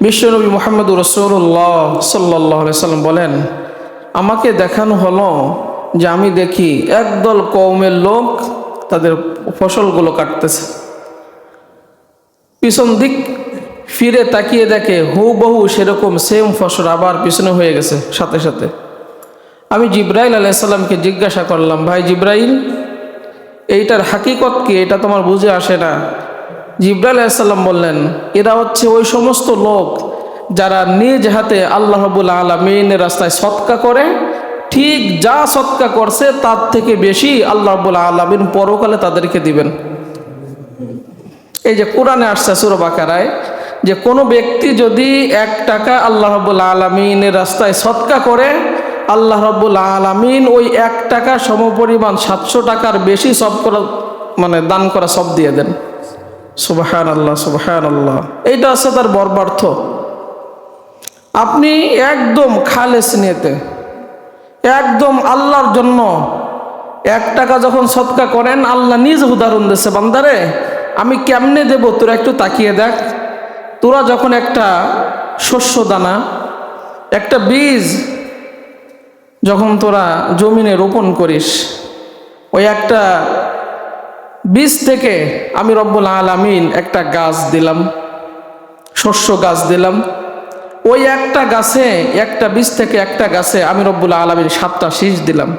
বিশ্বনবী মুহাম্মদুর রাসূলুল্লাহ সাল্লাল্লাহু আলাইহি সাল্লাম বলেন, আমাকে দেখানো হলো যে আমি দেখি একদল কওমের লোক তাদের ফসলগুলো কাটতেছে। পিছন দিক ফিরে তাকিয়ে দেখে হুবহু সেরকম সেম ফসল আবার পিছনে হয়ে গেছে সাথে সাথে। আমি জিব্রাইল আলাইহিস সালামকে জিজ্ঞাসা করলাম, ভাই জিব্রাইল, এইটার হাকিকত কি? এটা তোমার বুঝে আসে না। জিব্রাইল আলাইহিস সালাম বললেন, এরা হচ্ছে ওই সমস্ত লোক যারা নিজ হাতে আল্লাহ রাব্বুল আলামিনের রাস্তায় সদকা করে, ঠিক যা সদকা করছে তার থেকে বেশি আল্লাহ রাব্বুল আলামিন পরকালে তাদেরকে দিবেন। এই যে কোরআনে আসছে সূরা বাকারায় যে কোনো ব্যক্তি যদি 1 টাকা আল্লাহ রাব্বুল আলামিনের রাস্তায় সদকা করে, আল্লাহ রাব্বুল আলামিন ওই 1 টাকা সমপরিমাণ 700 টাকার বেশি সব করা দান করা সব দিয়ে দেন। সুবহানাল্লাহ, সুবহানাল্লাহ। এইটা আছে তার বর্বার্থ। আপনি একদম খালেস নিয়তে, একদম আল্লাহর জন্য 1 টাকা যখন সদকা করেন, আল্লাহ নিজ উদাহরণ দিচ্ছে, বান্দারে আমি কেমনে দেব তোরা একটু তাকিয়ে দেখ। তোরা যখন একটা শস্য দানা, একটা বীজ যখন তোরা জমিনে রোপণ করিস, ওই একটা বীজ থেকে আমি রব্বুল আলামিন একটা গাছ দিলাম, শস্য গাছ দিলাম। ওই একটা গাছে, একটা বীজ থেকে একটা গাছে আমি রব্বুল আলামিন 7টা শীষ দিলাম।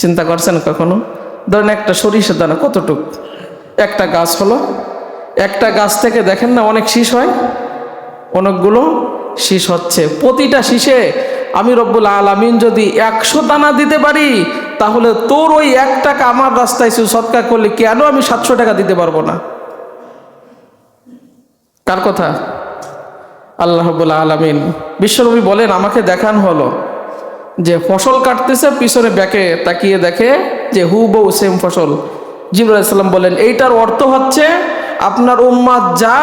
চিন্তা করছেন কখনো? ধরেন একটা সরিষা দানা কতটুক, একটা গাছ হলো, একটা গাছ থেকে দেখেন না অনেক শীষ হয়, অনেকগুলো শীষ হচ্ছে। প্রতিটা শীষে আমি রব্বুল আলামিন যদি 100 দানা দিতে পারি, তাহলে তোর ওই 1 টাকা আমার রাস্তায় সদকা করলে কেন আমি 700 টাকা দিতে পারবো না? কার কথা? আল্লাহ রাব্বুল আলামিন। বিশ্বনবী বলেন, আমাকে দেখানো হলো যে ফসল কাটতেছে, পিছনে ব্যাকে তাকিয়ে দেখে যে হুবহু সেম ফসল। জিবরাইল আলাইহিস সালাম বলেন, এইটার অর্থ হচ্ছে আপনার উম্মাত যা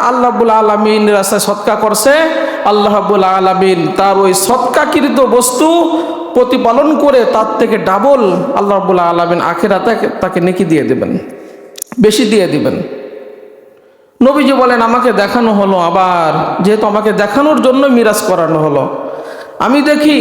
আল্লাহ রাব্বুল আলামিন রাস্তায় সদকা করছে, আল্লাহ রাব্বুল আলামিন তার ওই সদকাকৃত বস্তু প্রতিপালন করে তার থেকে ডাবল আল্লাহ রাব্বুল আলামিন আখিরাতে তাকে নেকি দিয়ে দিবেন, বেশি দিয়ে দিবেন। নবীজি বলেন, আমাকে দেখানো হলো, আবার যেহেতু আমাকে দেখানোর জন্য মিরাজ করানো হলো, আমি দেখি